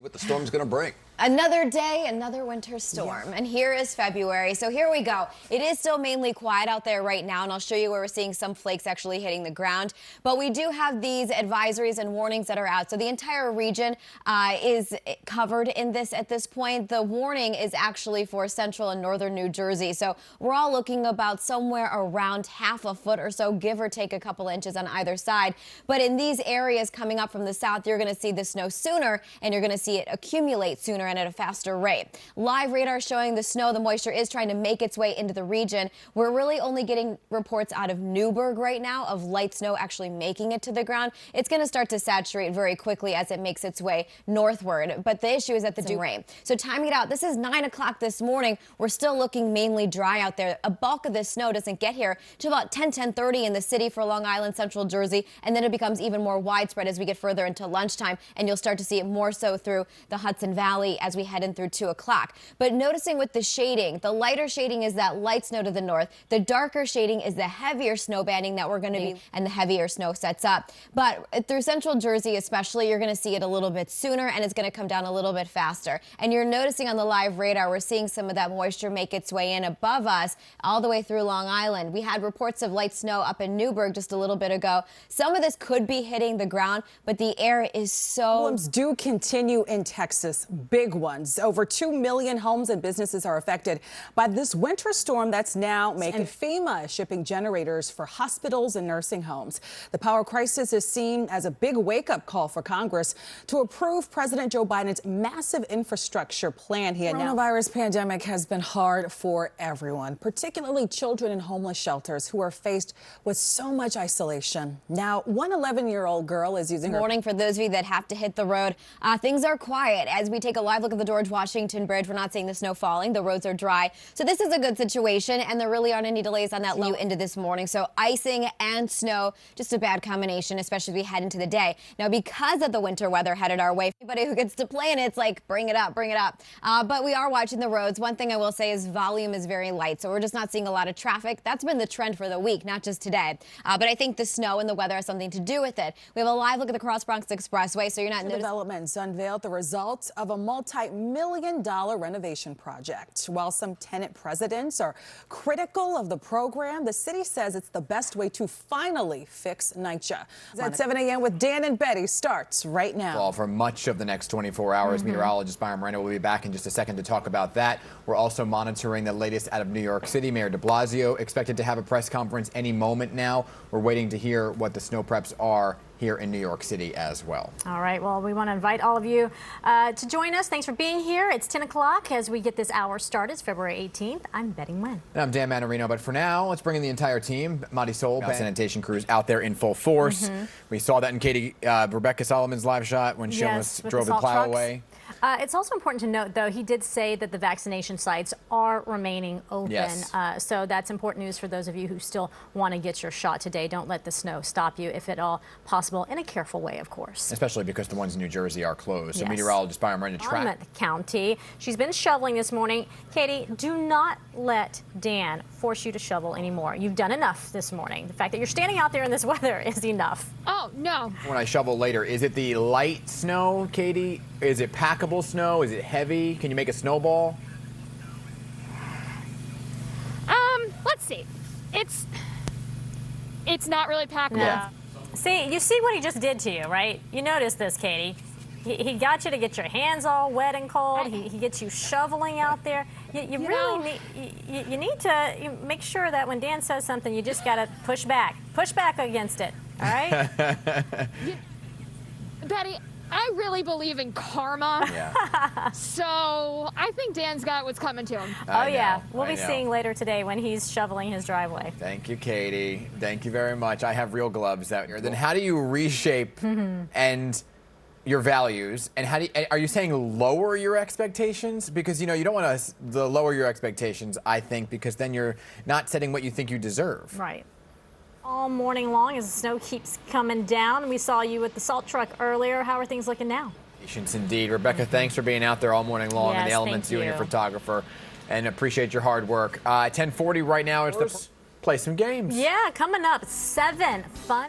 What the storm's going to bring. Another day, another winter storm, and here is February. So here we go. It is still mainly quiet out there right now, and I'll show you where we're seeing some flakes actually hitting the ground. But we do have these advisories and warnings that are out. So the entire region is covered in this at this point. The warning is actually for central and northern New Jersey. So we're all looking about somewhere around half a foot or so, give or take a couple inches on either side. But in these areas coming up from the south, you're going to see the snow sooner, and you're going to see it accumulate sooner and at a faster rate. Live radar showing the snow, the moisture is trying to make its way into the region. We're really only getting reports out of Newburgh right now of light snow actually making it to the ground. It's going to start to saturate very quickly as it makes its way northward. But the issue is that the dew rain. So timing it out, this is 9 o'clock this morning. We're still looking mainly dry out there. A bulk of this snow doesn't get here till about 10:30 in the city for Long Island, Central Jersey, and then it becomes even more widespread as we get further into lunchtime, and you'll start to see it more so through the Hudson Valley as we head in through 2 o'clock. But noticing with the shading, the lighter shading is that light snow to the north. The darker shading is the heavier snow banding that we're going to be, and the heavier snow sets up. But through Central Jersey especially, you're going to see it a little bit sooner, and it's going to come down a little bit faster. And you're noticing on the live radar, we're seeing some of that moisture make its way in above us all the way through Long Island. We had reports of light snow up in Newburgh just a little bit ago. Some of this could be hitting the ground, but the air is so... Problems do continue in Texas, big ones. Over 2 million homes and businesses are affected by this winter storm that's now making FEMA is shipping generators for hospitals and nursing homes. The power crisis is seen as a big wake-up call for Congress to approve President Joe Biden's massive infrastructure plan. The coronavirus pandemic has been hard for everyone, particularly children in homeless shelters who are faced with so much isolation. Now, one 11-year-old girl is using her... Warning for those of you that have to hit the road. Things are quiet as we take a live look at the George Washington Bridge. We're not seeing the snow falling. The roads are dry. So this is a good situation, and there really aren't any delays on that low into this morning. So icing and snow, just a bad combination, especially as we head into the day. Now, because of the winter weather headed our way, anybody who gets to play in it's like, bring it up, bring it up. But we are watching the roads. One thing I will say is volume is very light, so we're just not seeing a lot of traffic. That's been the trend for the week, not just today. But I think the snow and the weather has something to do with it. We have a live look at the Cross Bronx Expressway, so you're not noticing. Developments unveiled the results of a multi-million-dollar renovation project. While some tenant presidents are critical of the program, the city says it's the best way to finally fix NYCHA. At 7 a.m. with Dan and Betty starts right now. Well, for much of the next 24 hours, meteorologist Byron Moreno will be back in just a second to talk about that. We're also monitoring the latest out of New York City. Mayor de Blasio expected to have a press conference any moment now. We're waiting to hear what the snow preps are here in New York City as well. All right, well, we want to invite all of you to join us. Thanks for being here. It's 10 o'clock as we get this hour started. It's February 18th. I'm Betty Nguyen. And I'm Dan Manarino, but for now, let's bring in the entire team. Marisol, sanitation crews out there in full force. We saw that in Rebecca Solomon's live shot when she almost drove the plow away. It's also important to note, though, he did say that the vaccination sites are remaining open. Yes. So that's important news for those of you who still want to get your shot today. Don't let the snow stop you, if at all possible, in a careful way, of course. Especially because the ones in New Jersey are closed. So Yes. meteorologist Byron Moreno Monmouth County. She's been shoveling this morning. Katie, do not let Dan force you to shovel anymore. You've done enough this morning. The fact that you're standing out there in this weather is enough. Oh, no. When I shovel later, is it the light snow, Katie? Is it packable snow? Is it heavy? Can you make a snowball? Let's see. It's not really packable. Yeah. See, you see what he just did to you, right? You noticed this, Katie. He got you to get your hands all wet and cold. He gets you shoveling out there. You really need to make sure that when Dan says something, you just got to push back against it. All right? Betty, I really believe in karma. Yeah. So I think Dan's got what's coming to him. Yeah. We'll be seeing later today when he's shoveling his driveway. Thank you, Katie. Thank you very much. I have real gloves out here. Then how do you reshape and your values, and are you saying lower your expectations? Because you don't want to lower your expectations, I think, because then you're not setting what you think you deserve. Right. All morning long as the snow keeps coming down. We saw you with the salt truck earlier. How are things looking now? Patience indeed. Rebecca, thanks for being out there all morning long in the elements, you and your photographer, and appreciate your hard work. 10:40 right now. It's the play some games. Yeah, coming up, 7 fun.